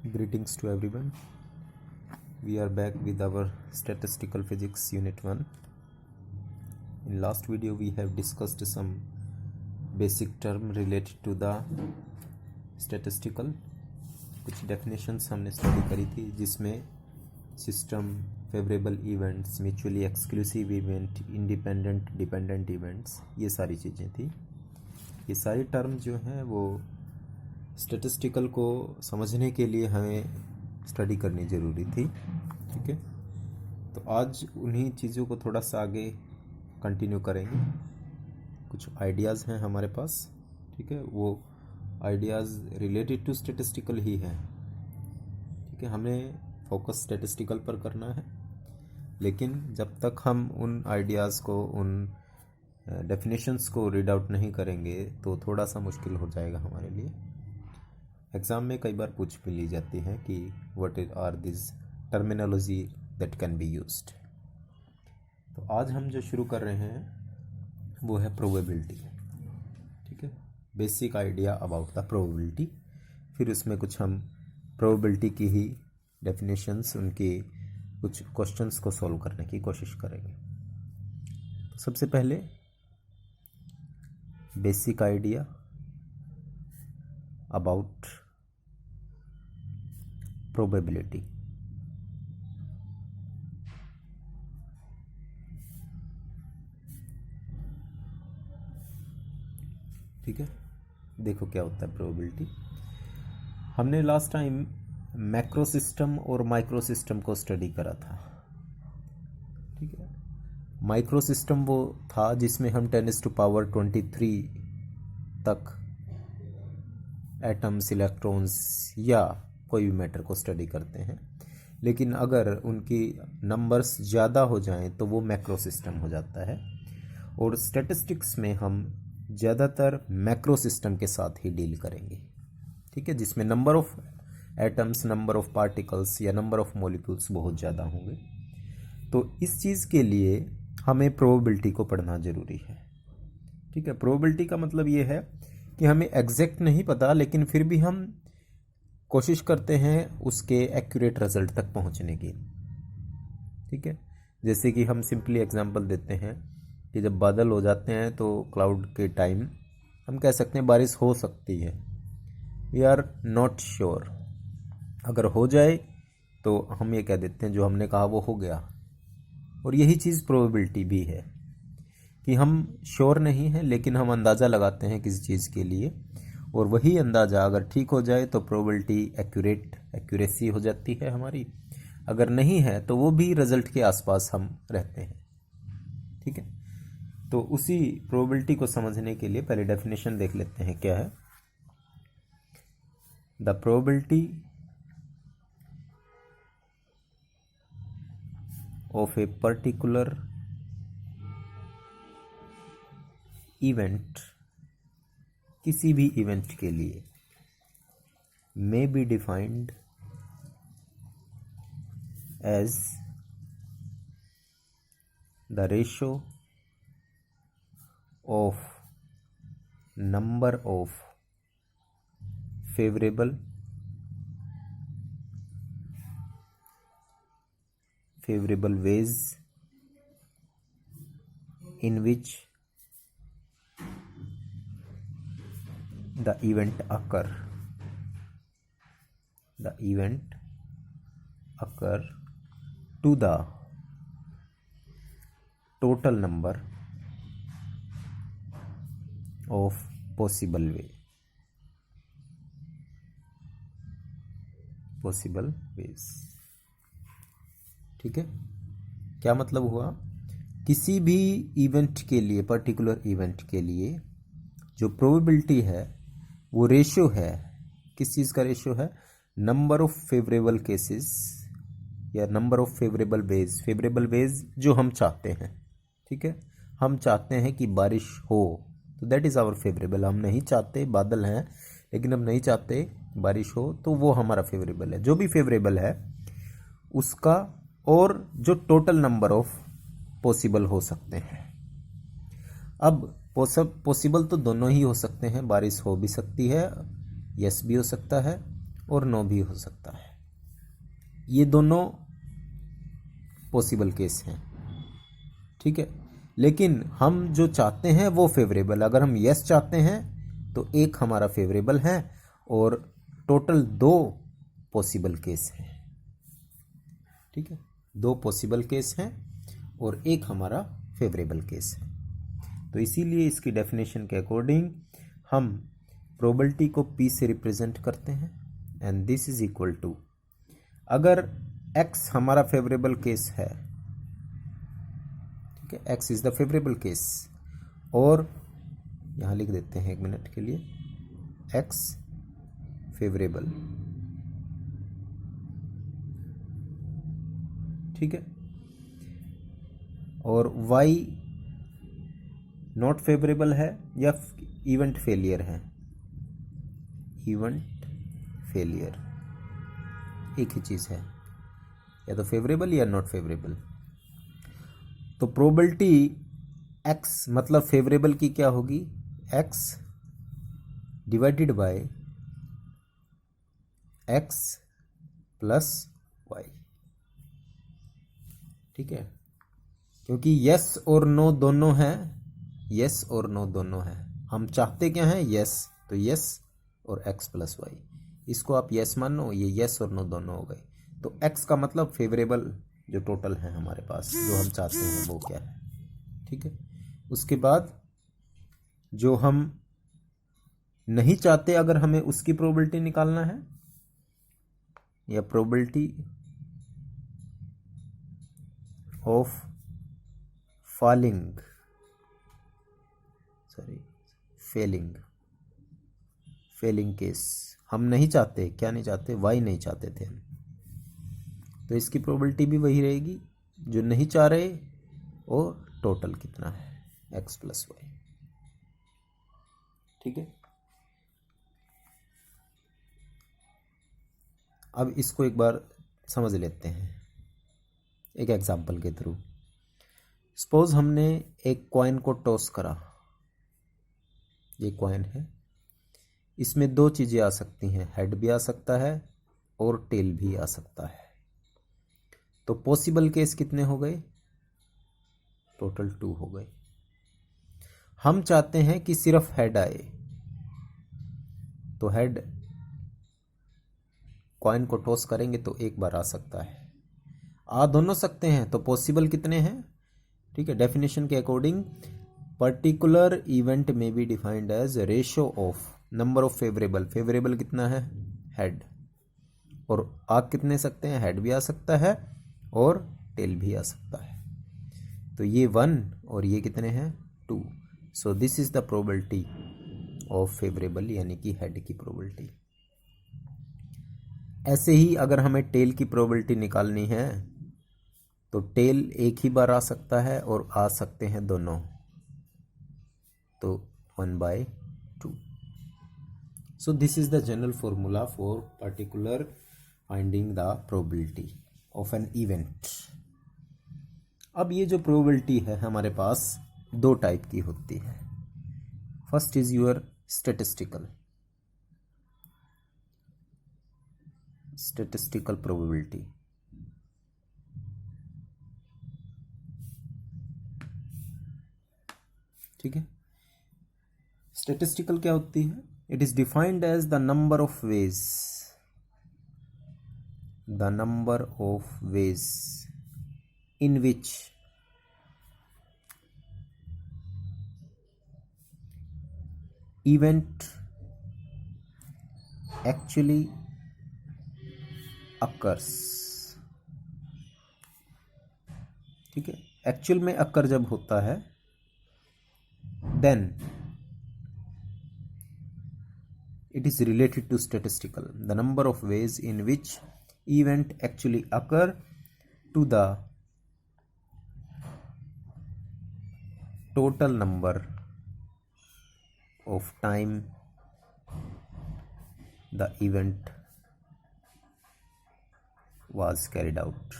Greetings to everyone. We are back with our statistical physics unit 1. In last video we have discussed some basic term related to the statistical. कुछ definitions हमने study करी थी जिसमें system, favorable events, mutually exclusive event, independent, dependent events, ये सारी चीज़ें थी. ये सारी term जो हैं वो स्टैटिस्टिकल को समझने के लिए हमें स्टडी करनी ज़रूरी थी. ठीक है, तो आज उन्हीं चीज़ों को थोड़ा सा आगे कंटिन्यू करेंगे. कुछ आइडियाज़ हैं हमारे पास. ठीक है, वो आइडियाज़ रिलेटेड टू स्टैटिस्टिकल ही हैं. ठीक है, हमें फोकस स्टैटिस्टिकल पर करना है, लेकिन जब तक हम उन आइडियाज़ को, उन डेफिनेशंस को रीड आउट नहीं करेंगे तो थोड़ा सा मुश्किल हो जाएगा हमारे लिए. एग्ज़ाम में कई बार पूछ भी ली जाती है कि what are this terminology that can be used. तो आज हम जो शुरू कर रहे हैं वो है प्रोबेबिलिटी. ठीक है, basic idea about the probability. फिर उसमें कुछ हम प्रोबेबिलिटी की ही डेफिनेशंस, उनके कुछ क्वेश्चंस को सॉल्व करने की कोशिश करेंगे. तो सबसे पहले बेसिक आइडिया अबाउट प्रोबेबिलिटी. ठीक है, देखो क्या होता है प्रोबेबिलिटी. हमने लास्ट टाइम मैक्रो सिस्टम और माइक्रो सिस्टम को स्टडी करा था. ठीक है, माइक्रो सिस्टम वो था जिसमें हम 10⁻23 तक एटम्स, इलेक्ट्रॉन्स या कोई भी मैटर को स्टडी करते हैं. लेकिन अगर उनकी नंबर्स ज़्यादा हो जाएं तो वो मैक्रो सिस्टम हो जाता है. और स्टैटिस्टिक्स में हम ज़्यादातर मैक्रो सिस्टम के साथ ही डील करेंगे. ठीक है, जिसमें number of atoms, number of particles या नंबर ऑफ मॉलिक्यूल्स बहुत ज़्यादा होंगे. तो इस चीज़ के लिए हमें प्रोबेबिलिटी को पढ़ना ज़रूरी है. ठीक है, प्रोबेबिलिटी का मतलब ये है कि हमें एग्जैक्ट नहीं पता, लेकिन फिर भी हम कोशिश करते हैं उसके एक्यूरेट रिजल्ट तक पहुंचने की. ठीक है, जैसे कि हम सिंपली एग्जांपल देते हैं कि जब बादल हो जाते हैं तो क्लाउड के टाइम हम कह सकते हैं बारिश हो सकती है. We are not sure. अगर हो जाए तो हम ये कह देते हैं जो हमने कहा वो हो गया. और यही चीज़ प्रोबेबिलिटी भी है कि हम श्योर नहीं हैं, लेकिन हम अंदाज़ा लगाते हैं किसी चीज़ के लिए, और वही अंदाज़ा अगर ठीक हो जाए तो प्रोबेबिलिटी एक्यूरेसी हो जाती है हमारी. अगर नहीं है तो वो भी रिजल्ट के आसपास हम रहते हैं. ठीक है, तो उसी प्रोबेबिलिटी को समझने के लिए पहले डेफिनेशन देख लेते हैं क्या है. The probability of a particular event, किसी भी इवेंट के लिए, may be defined as the ratio of number of favourable ways in which the event occur to the total number of possible ways. ठीक है, क्या मतलब हुआ? किसी भी इवेंट के लिए, पर्टिकुलर इवेंट के लिए जो प्रोबेबिलिटी है वो रेशियो है. किस चीज़ का रेशियो है? नंबर ऑफ फेवरेबल केसेस या नंबर ऑफ फेवरेबल वेज जो हम चाहते हैं. ठीक है, हम चाहते हैं कि बारिश हो, तो दैट इज़ आवर फेवरेबल. हम नहीं चाहते, बादल हैं लेकिन हम नहीं चाहते बारिश हो, तो वो हमारा फेवरेबल है. जो भी फेवरेबल है उसका, और जो टोटल नंबर ऑफ पॉसिबल हो सकते हैं. अब पॉसिबल तो दोनों ही हो सकते हैं. बारिश हो भी सकती है, यस भी हो सकता है, और नो भी हो सकता है। ये दोनों पॉसिबल केस हैं, ठीक है। लेकिन हम जो चाहते हैं वो फेवरेबल, अगर हम यस चाहते हैं तो एक हमारा फेवरेबल है और टोटल 2 पॉसिबल केस हैं, ठीक है। 2 पॉसिबल केस हैं और एक हमारा फेवरेबल केस है। तो इसीलिए इसकी डेफिनेशन के अकॉर्डिंग हम प्रोबेबिलिटी को P से रिप्रेजेंट करते हैं and this is equal to, अगर X हमारा फेवरेबल केस है, ठीक है, X is the favourable case, और यहां लिख देते हैं 1 मिनट के लिए, X फेवरेबल, ठीक है, और Y नॉट फेवरेबल है या इवेंट फेलियर है, इवेंट फेलियर एक ही चीज है, या तो फेवरेबल या नॉट फेवरेबल। तो प्रोबेबिलिटी X मतलब फेवरेबल की क्या होगी, X divided by X plus Y, ठीक है, क्योंकि यस और नो दोनों हैं, यस और नो दोनों हैं, हम चाहते क्या हैं, यस, तो यस और X प्लस वाई, इसको आप यस मानो, ये यस और नो दोनों हो गए। तो X का मतलब फेवरेबल जो टोटल है हमारे पास, जो हम चाहते हैं वो क्या है, ठीक है। उसके बाद जो हम नहीं चाहते, अगर हमें उसकी प्रोबेबिलिटी निकालना है, या प्रोबेबिलिटी ऑफ फेलिंग केस, हम नहीं चाहते, क्या नहीं चाहते, वाई नहीं चाहते थे हम, तो इसकी प्रोबेबिलिटी भी वही रहेगी जो नहीं चाह रहे, और टोटल कितना है, X प्लस वाई, ठीक है। अब इसको एक बार समझ लेते हैं एक एग्जांपल के थ्रू। सपोज हमने एक कॉइन को टॉस करा, ये कॉइन है, इसमें 2 चीजें आ सकती हैं, हेड भी आ सकता है और टेल भी आ सकता है। तो पॉसिबल केस कितने हो गए, टोटल 2 हो गए। हम चाहते हैं कि सिर्फ हेड आए, तो हेड कॉइन को टॉस करेंगे तो एक बार आ सकता है, आ दोनों सकते हैं, तो पॉसिबल कितने हैं, ठीक है। डेफिनेशन के according particular event may be defined as ratio of number of favourable कितना है, हेड, और आ कितने सकते हैं, हेड भी आ सकता है और टेल भी आ सकता है, तो ये 1 और ये कितने हैं, 2। So this is the probability of favourable, यानी कि हेड की प्रोबेबिलिटी। ऐसे ही अगर हमें टेल की प्रोबेबिलिटी निकालनी है, तो टेल एक ही बार आ सकता है और आ सकते हैं दोनों, तो 1/2। So this is the general formula for particular finding the probability of an event. अब ये जो प्रोबेबिलिटी है हमारे पास 2 टाइप की होती है। First is your statistical probability, ठीक है। स्टैटिस्टिकल क्या होती है, it is defined as the number of ways in which event actually occurs, ठीक है। एक्चुअल में अक्कर जब होता है, then it is related to statistical, the number of ways in which event actually occur to the total number of time the event was carried out,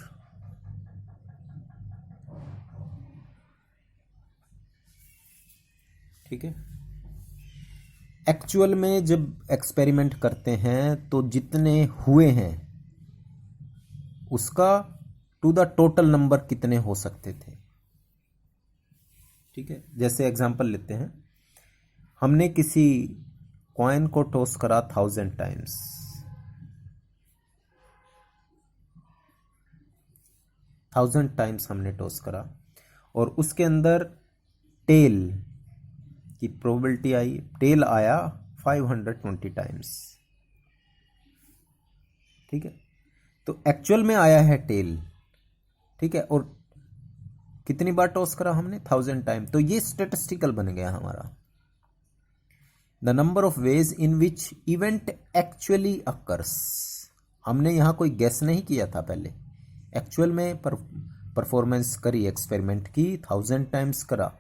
ठीक है। Actual में जब एक्सपेरिमेंट करते हैं तो जितने हुए हैं उसका टू द टोटल नंबर कितने हो सकते थे। ठीक है, जैसे एग्जांपल लेते हैं, हमने किसी कॉइन को टॉस करा 1000 टाइम्स, 1000 टाइम्स हमने टॉस करा और उसके अंदर टेल की प्रोबेबिलिटी आई, टेल आया 520 टाइम्स। ठीक है, तो एक्चुअल में आया है टेल। ठीक है, और कितनी बार टॉस करा हमने? 1000 टाइम। तो ये स्टेटिस्टिकल बन गया हमारा। The number of ways in which event actually occurs. हमने यहां कोई गेस नहीं किया था पहले, एक्चुअल में परफॉर्मेंस करी, एक्सपेरिमेंट की, 1000 टाइम्स करा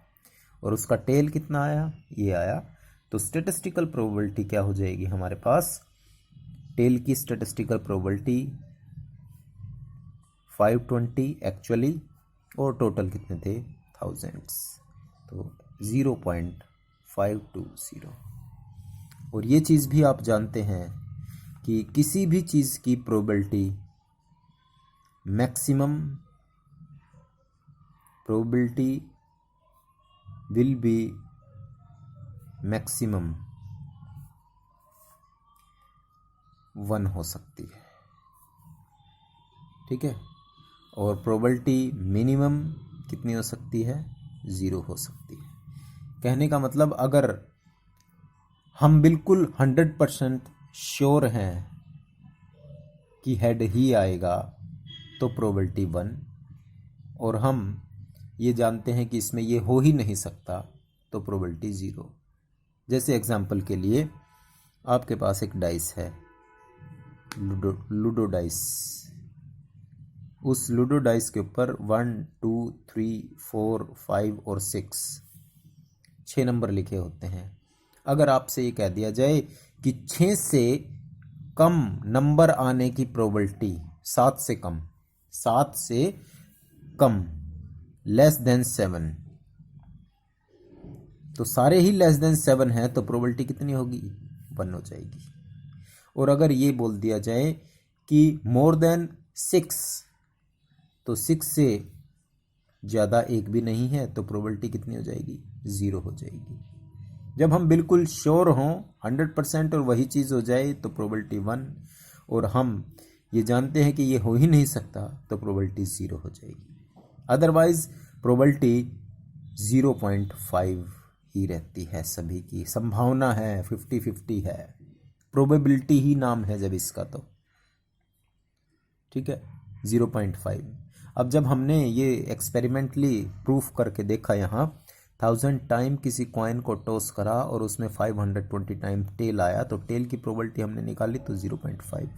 और उसका टेल कितना आया? ये आया। तो स्टेटिस्टिकल प्रोबेबिलिटी क्या हो जाएगी हमारे पास? टेल की स्टेटिस्टिकल प्रोबेबिलिटी 520 एक्चुअली, और टोटल कितने थे? थाउजेंड्स, तो 0.520। और ये चीज़ भी आप जानते हैं कि किसी भी चीज़ की probability maximum probability will be maximum 1 हो सकती है। ठीक है, और प्रोबेबिलिटी मिनिमम कितनी हो सकती है? 0 हो सकती है। कहने का मतलब अगर हम बिल्कुल 100% श्योर हैं कि हेड ही आएगा तो प्रोबेबिलिटी 1, और हम ये जानते हैं कि इसमें ये हो ही नहीं सकता तो प्रोबेबिलिटी 0। जैसे एग्जांपल के लिए आपके पास एक डाइस है, लूडो डाइस। उस लूडो डाइस के ऊपर 1 2 3 4 5 और 6 नंबर लिखे होते हैं। अगर आपसे ये कह दिया जाए कि 6 से कम नंबर आने की प्रोबेबिलिटी, 7 से कम, 7 से कम, लेस देन 7, तो सारे ही लेस देन 7 है तो प्रोबेबिलिटी कितनी होगी? 1 हो जाएगी। और अगर ये बोल दिया जाए कि मोर देन 6, तो 6 से ज़्यादा एक भी नहीं है तो प्रोबेबिलिटी कितनी हो जाएगी? 0 हो जाएगी। जब हम बिल्कुल श्योर हों 100% और वही चीज़ हो जाए तो प्रोबेबिलिटी 1, और हम ये जानते हैं कि ये हो ही नहीं सकता तो प्रोबेबिलिटी 0 हो जाएगी। अदरवाइज प्रोबेबिलिटी 0.5 ही रहती है। सभी की संभावना है 50-50 है, प्रोबेबिलिटी ही नाम है जब इसका तो। ठीक है, 0.5। अब जब हमने ये एक्सपेरिमेंटली प्रूफ करके देखा, यहाँ 1000 टाइम किसी कॉइन को टॉस करा और उसमें 520 टाइम टेल आया, तो टेल की प्रोबेबिलिटी हमने निकाली तो 0.5।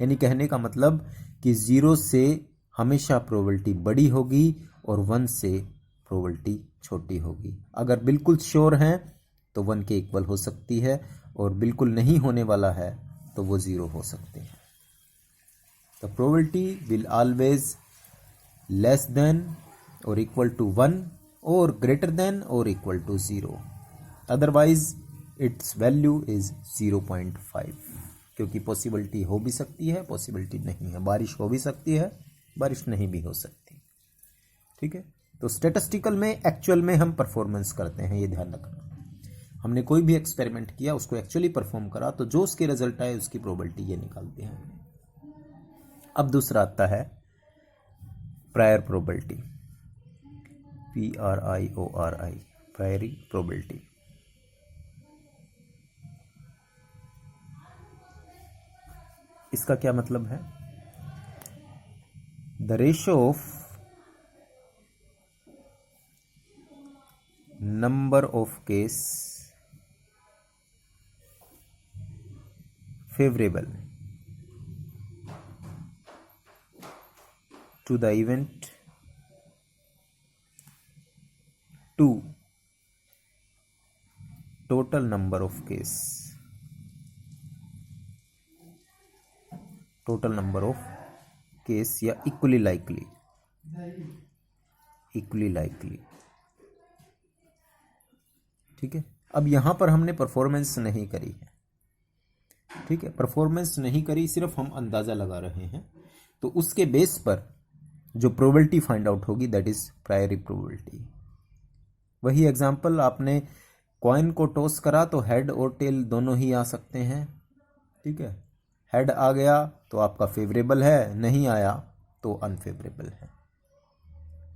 यानी कहने का मतलब कि 0 से हमेशा प्रोबेबिलिटी बड़ी होगी और 1 से प्रोबेबिलिटी छोटी होगी। अगर बिल्कुल श्योर हैं तो 1 के इक्वल हो सकती है, और बिल्कुल नहीं होने वाला है तो वो 0 हो सकते हैं। The probability will always less than or equal to 1 or greater than or equal to 0. Otherwise its value is 0.5, क्योंकि पॉसिबिलिटी हो भी सकती है, पॉसिबिलिटी नहीं है। बारिश हो भी सकती है, बारिश नहीं भी हो सकती। ठीक है, तो स्टैटिस्टिकल में एक्चुअल में हम परफॉर्मेंस करते हैं, ये ध्यान रखना। हमने कोई भी एक्सपेरिमेंट किया, उसको एक्चुअली परफॉर्म करा, तो जो उसके रिजल्ट आए उसकी प्रोबेबिलिटी ये निकालते हैं। अब दूसरा आता है prior probability, PRIORI, priori probability. इसका क्या मतलब है? The ratio of number of case favourable to the event to total number of case, total number of case या equally likely, equally likely। ठीक है, अब यहाँ पर हमने परफॉर्मेंस नहीं करी है, ठीक है, परफॉर्मेंस नहीं करी, सिर्फ हम अंदाज़ा लगा रहे हैं। तो उसके बेस पर जो प्रोबेबिलिटी फाइंड आउट होगी दैट इज प्रायोरी प्रोबेबिलिटी। वही एग्जांपल, आपने कॉइन को टॉस करा तो हेड और टेल दोनों ही आ सकते हैं, ठीक है। हेड आ गया तो आपका फेवरेबल है, नहीं आया तो अनफेवरेबल है,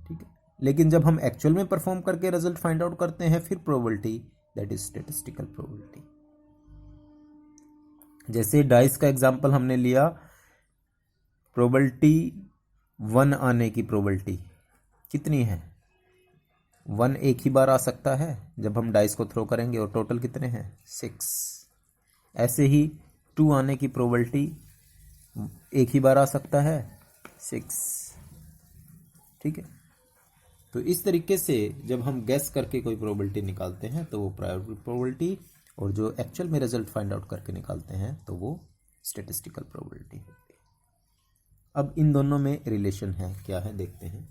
ठीक है। लेकिन जब हम एक्चुअल में परफॉर्म करके रिजल्ट फाइंड आउट करते हैं, फिर probability that is statistical probability. जैसे डाइस का एग्जांपल हमने लिया, प्रोबेबिलिटी 1 आने की प्रोबेबिलिटी कितनी है? 1 एक ही बार आ सकता है जब हम डाइस को थ्रो करेंगे, और टोटल कितने हैं? 6। ऐसे ही 2 आने की प्रोबेबिलिटी एक ही बार आ सकता है, 6, ठीक है। तो इस तरीके से जब हम गैस करके कोई प्रोबेबिलिटी निकालते हैं तो वो प्रायोरी प्रोबेबिलिटी, और जो एक्चुअल में रिजल्ट फाइंड आउट करके निकालते हैं तो वो स्टैटिस्टिकल प्रोबेबिलिटी होती है। अब इन दोनों में रिलेशन है, क्या है देखते हैं।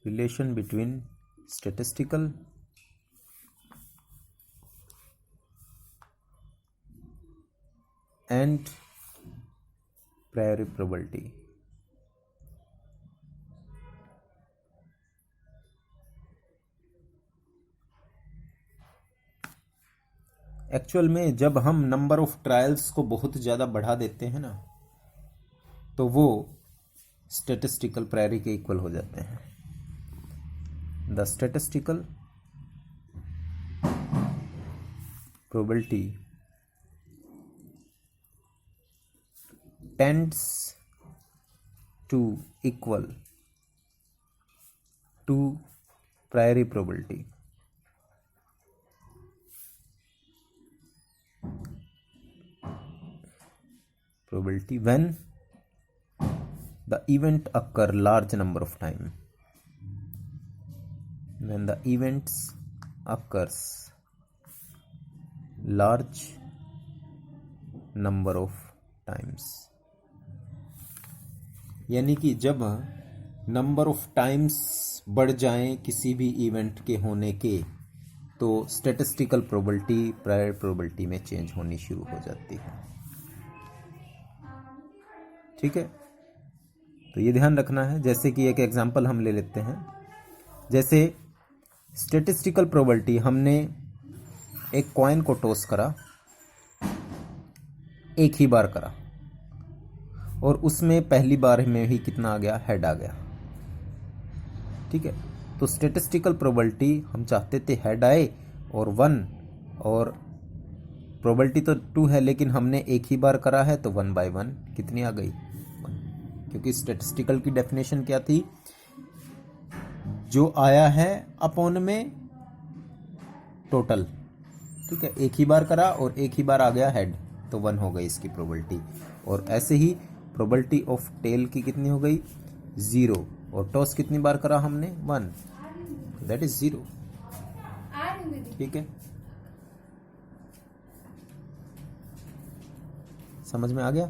Relation between statistical and प्रायोरी probability. Actual में जब हम नंबर ऑफ ट्रायल्स को बहुत ज़्यादा बढ़ा देते हैं ना, तो वो स्टैटिस्टिकल प्रायोरी के इक्वल हो जाते हैं। The statistical probability tends to equal to priori probability. Probability when the event occur large number of time. When the events occurs large number of times, यानी कि जब नंबर ऑफ टाइम्स बढ़ जाएं किसी भी इवेंट के होने के, तो स्टैटिस्टिकल प्रोबेबिलिटी प्रायोरी प्रोबेबिलिटी में चेंज होनी शुरू हो जाती है, ठीक है। तो ये ध्यान रखना है। जैसे कि एक एग्जांपल हम ले लेते हैं, जैसे स्टैटिस्टिकल प्रोबेबिलिटी, हमने एक कॉइन को टॉस करा, एक ही बार करा, और उसमें पहली बार में ही कितना आ गया? हेड आ गया, ठीक है। तो स्टैटिस्टिकल प्रोबेबिलिटी हम चाहते थे हेड आए और 1, और प्रोबेबिलिटी तो 2 है, लेकिन हमने एक ही बार करा है तो 1/1 कितनी आ गई? 1, क्योंकि स्टैटिस्टिकल की डेफिनेशन क्या थी? जो आया है अपॉन में टोटल, ठीक है। एक ही बार करा और एक ही बार आ गया हेड, तो 1 हो गई इसकी प्रोबेबिलिटी। और ऐसे ही प्रोबेबिलिटी ऑफ टेल की कितनी हो गई? 0, और टॉस कितनी बार करा हमने? 1, दैट इज 0, ठीक है। समझ में आ गया?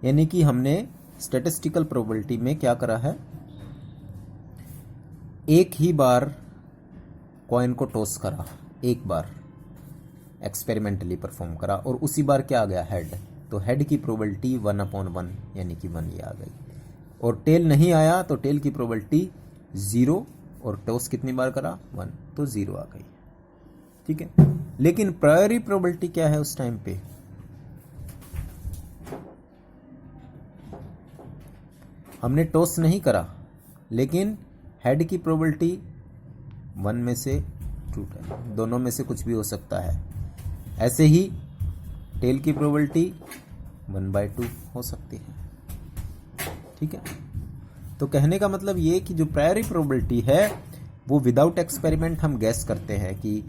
यानी कि हमने स्टैटिस्टिकल प्रोबेबिलिटी में क्या करा है? एक ही बार कॉइन को टॉस करा, एक बार एक्सपेरिमेंटली परफॉर्म करा, और उसी बार क्या आ गया? हेड। तो हेड की प्रोबेबिलिटी 1/1 यानी कि 1 ये आ गई। और टेल नहीं आया तो टेल की प्रोबेबिलिटी 0, और टॉस कितनी बार करा? 1, तो 0 आ गई, ठीक है। लेकिन प्रायोरी प्रोबेबिलिटी क्या है उस टाइम पे? हमने टॉस नहीं करा, लेकिन हेड की प्रोबेबिलिटी 1 में से 2, दोनों में से कुछ भी हो सकता है। ऐसे ही टेल की प्रोबेबिलिटी 1/2 हो सकती है, ठीक है। तो कहने का मतलब ये कि जो प्रायोरी प्रोबेबिलिटी है वो विदाउट एक्सपेरिमेंट हम गैस करते हैं कि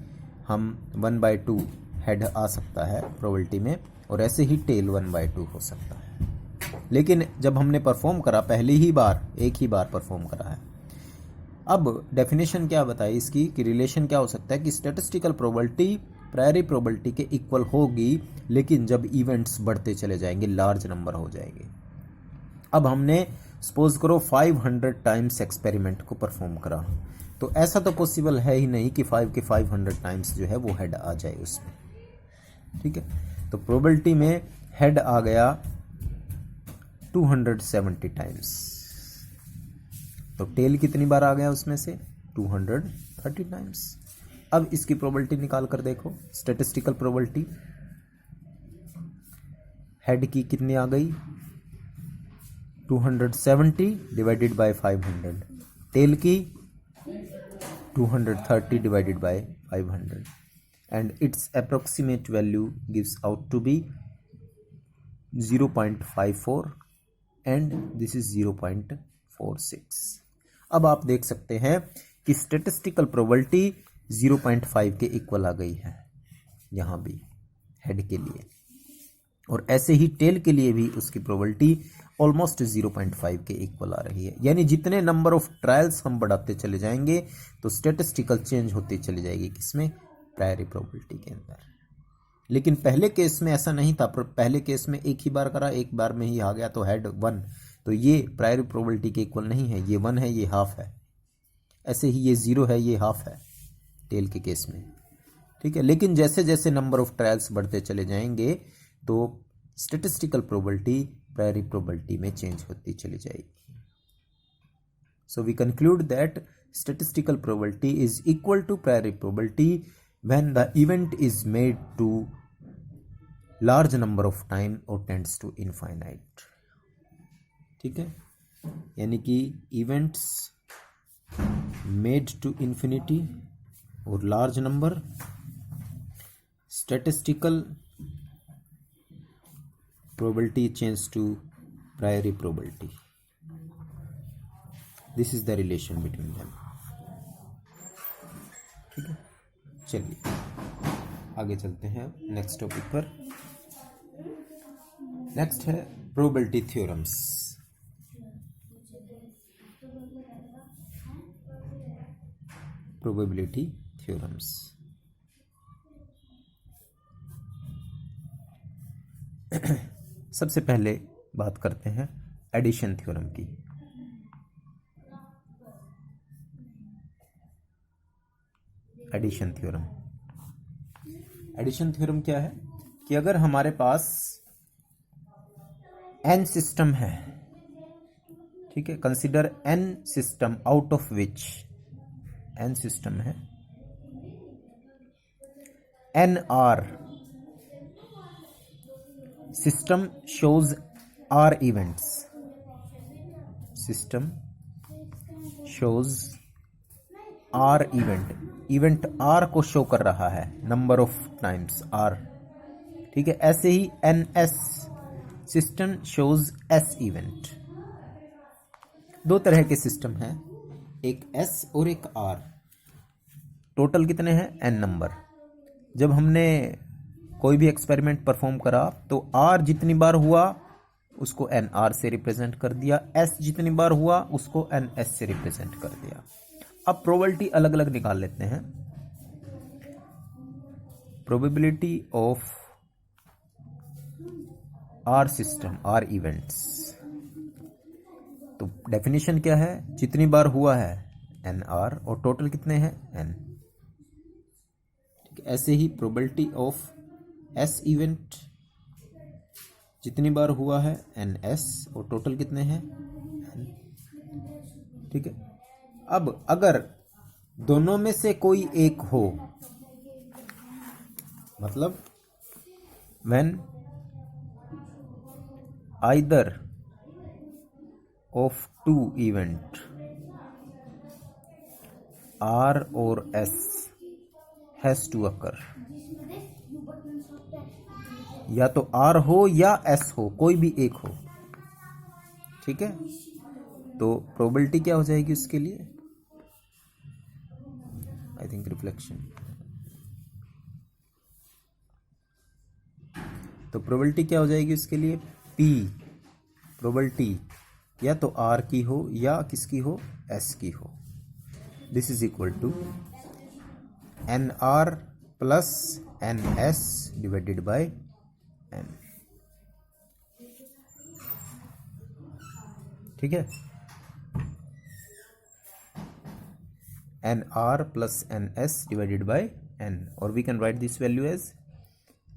हम 1/2 हेड आ सकता है प्रोबेबिलिटी में, और ऐसे ही टेल 1/2 हो सकता है। लेकिन जब हमने परफॉर्म करा, पहली ही बार एक ही बार परफॉर्म करा है। अब डेफिनेशन क्या बताई इसकी कि रिलेशन क्या हो सकता है कि स्टैटिस्टिकल प्रोबेबिलिटी प्रायोरी प्रोबेबिलिटी के इक्वल होगी, लेकिन जब इवेंट्स बढ़ते चले जाएंगे, लार्ज नंबर हो जाएंगे। अब हमने सपोज करो 500 टाइम्स एक्सपेरिमेंट को परफॉर्म करा, तो ऐसा तो पॉसिबल है ही नहीं कि 5 के 500 टाइम्स जो है वो हेड आ जाए उसमें, ठीक है। तो प्रोबेबिलिटी में हेड आ गया 270 टाइम्स, तो टेल कितनी बार आ गया उसमें से 230 टाइम्स। अब इसकी प्रोबेबिलिटी निकाल कर देखो, स्टैटिस्टिकल प्रोबेबिलिटी हेड की कितनी आ गई 270 डिवाइडेड बाय 500, टेल की 230 divided by 500 and its approximate value gives out to be 0.54 and this is 0.46। अब आप देख सकते हैं कि स्टैटिस्टिकल प्रोबेबिलिटी 0.5 के इक्वल आ गई है यहाँ भी हेड के लिए, और ऐसे ही टेल के लिए भी उसकी प्रोबेबिलिटी ऑलमोस्ट 0.5 के इक्वल आ रही है। यानी जितने नंबर ऑफ ट्रायल्स हम बढ़ाते चले जाएंगे तो स्टैटिस्टिकल चेंज होती चली जाएगी, किसमें, प्रायरी प्रोबेबिलिटी के अंदर। लेकिन पहले केस में ऐसा नहीं था, पहले केस में एक ही बार करा, एक बार में ही आ गया, तो हेड 1, तो ये प्रायरी प्रोबेबिलिटी के इक्वल नहीं है, ये 1 है, ये हाफ है। ऐसे ही ये 0 है, ये हाफ है टेल के केस में, ठीक है। लेकिन जैसे जैसे नंबर ऑफ ट्रायल्स बढ़ते चले जाएंगे तो स्टैटिस्टिकल प्रोबेबिलिटी प्रायरी प्रोबेबिलिटी में चेंज होती चली जाएगी। So we conclude that statistical probability is equal to priori probability when the event is made to large number of time or tends to infinite, ठीक है। यानी कि events made to infinity और large number, statistical probability change to priori probability, this is the relation between them, ठीक है। चलिए आगे चलते हैं नेक्स्ट टॉपिक पर। नेक्स्ट है प्रोबेबिलिटी थ्योरम्स। प्रोबेबिलिटी थ्योरम्स सबसे पहले बात करते हैं एडिशन थ्योरम की। एडिशन थ्योरम, एडिशन थ्योरम क्या है कि अगर हमारे पास n सिस्टम है, ठीक है, consider n system out of which n system है, n r system shows r events, system shows r event r को शो कर रहा है नंबर ऑफ टाइम्स r, ठीक है। ऐसे ही ns system shows s event. दो तरह के सिस्टम हैं, एक s और एक r। टोटल कितने हैं n नंबर। जब हमने कोई भी एक्सपेरिमेंट परफॉर्म करा तो r जितनी बार हुआ उसको nr से रिप्रेजेंट कर दिया, s जितनी बार हुआ उसको ns से रिप्रेजेंट कर दिया। अब प्रोबेबिलिटी अलग अलग निकाल लेते हैं। Probability of r system, r events, तो डेफिनेशन क्या है, जितनी बार हुआ है एन आर और टोटल कितने हैं एन, ठीक है। ऐसे ही प्रोबेबिलिटी ऑफ एस इवेंट, जितनी बार हुआ है एन एस और टोटल कितने हैं एन, ठीक है। अब अगर दोनों में से कोई एक हो, मतलब when either of two event R or S has to occur, या तो R हो या S हो, कोई भी एक हो, ठीक है। तो प्रोबेबिलिटी क्या हो जाएगी उसके लिए, आई थिंक रिफ्लेक्शन। तो प्रोबेबिलिटी क्या हो जाएगी उसके लिए, P प्रोबेबिलिटी या तो R की हो या किसकी हो, S की हो। This is equal to NR plus NS divided by N। ठीक है, NR plus NS divided by N, or we can write this value as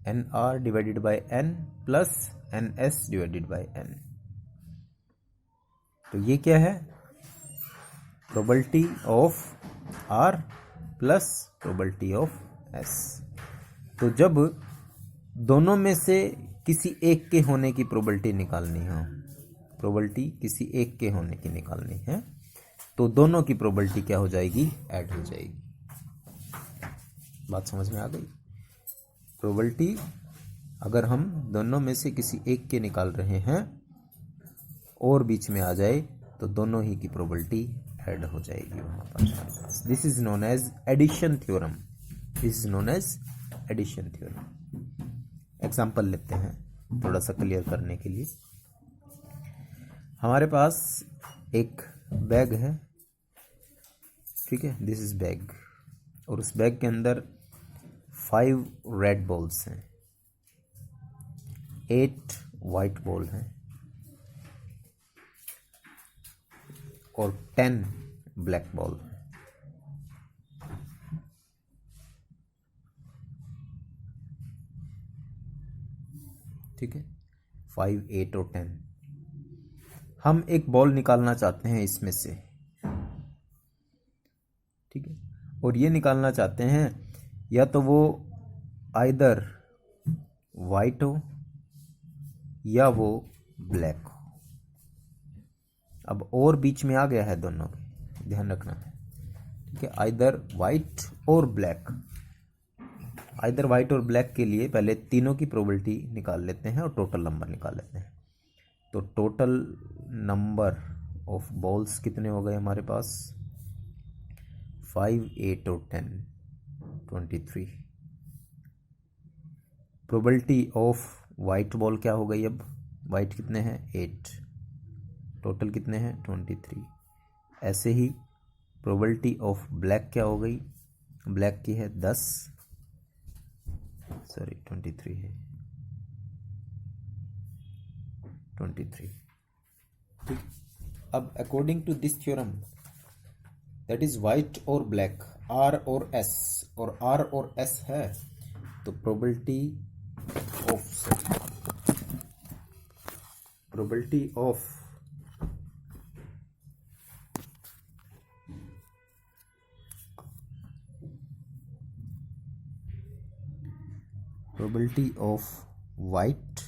NR divided by N plus NS divided by N. तो ये क्या है, probability of R plus probability of S। तो जब दोनों में से किसी एक के होने की प्रोबेबिलिटी निकालनी है, प्रोबेबिलिटी किसी एक के होने की निकालनी है, तो दोनों की प्रोबेबिलिटी क्या हो जाएगी, ऐड हो जाएगी। बात समझ में आ गई। प्रोबेबिलिटी अगर हम दोनों में से किसी एक के निकाल रहे हैं और बीच में आ जाए तो दोनों ही की प्रोबेबिलिटी ऐड हो जाएगी वहां पर। This is known as addition theorem, this is known as addition theorem. Example लेते हैं थोड़ा सा क्लियर करने के लिए। हमारे पास एक बैग है, ठीक है, दिस इज बैग, और उस बैग के अंदर 5 रेड बॉल्स हैं, 8 वाइट बॉल हैं और 10 ब्लैक बॉल हैं। ठीक है, 5, 8 और 10। हम एक बॉल निकालना चाहते हैं इसमें से, ठीक है, और ये निकालना चाहते हैं या तो वो आइदर वाइट हो या वो ब्लैक हो। अब और बीच में आ गया है दोनों के, ध्यान रखना है, ठीक है, आइदर वाइट और ब्लैक। आइदर वाइट और ब्लैक के लिए पहले तीनों की प्रोबेबिलिटी निकाल लेते हैं और टोटल नंबर निकाल लेते हैं। तो टोटल नंबर ऑफ बॉल्स कितने हो गए हमारे पास, 5, 8 और 10, 23। प्रोबेबिलिटी ऑफ वाइट बॉल क्या हो गई, अब वाइट कितने हैं, 8, टोटल कितने हैं, 23। ऐसे ही प्रोबेबिलिटी ऑफ ब्लैक क्या हो गई, ब्लैक की है 10, सॉरी 23 है, 23। ठीक, अब according to this theorem that is white और ब्लैक, R और S, और R और S है तो प्रोबेबिलिटी ऑफ वाइट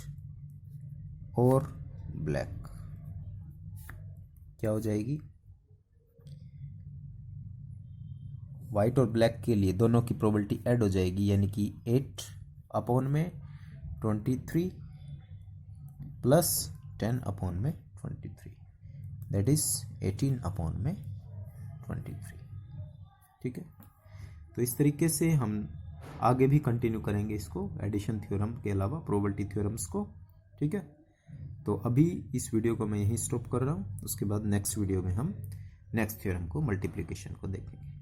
और ब्लैक क्या हो जाएगी, वाइट और ब्लैक के लिए दोनों की प्रोबेबिलिटी ऐड हो जाएगी, यानी कि 8 अपॉन में 23 प्लस 10 अपॉन में 23, दैट इज 18 अपॉन में 23। ठीक है, तो इस तरीके से हम आगे भी कंटिन्यू करेंगे इसको, एडिशन थ्योरम के अलावा प्रोबेबिलिटी थ्योरम्स को। ठीक है, तो अभी इस वीडियो को मैं यहीं स्टॉप कर रहा हूँ, उसके बाद नेक्स्ट वीडियो में हम नेक्स्ट थ्योरम को, मल्टीप्लिकेशन को देखेंगे।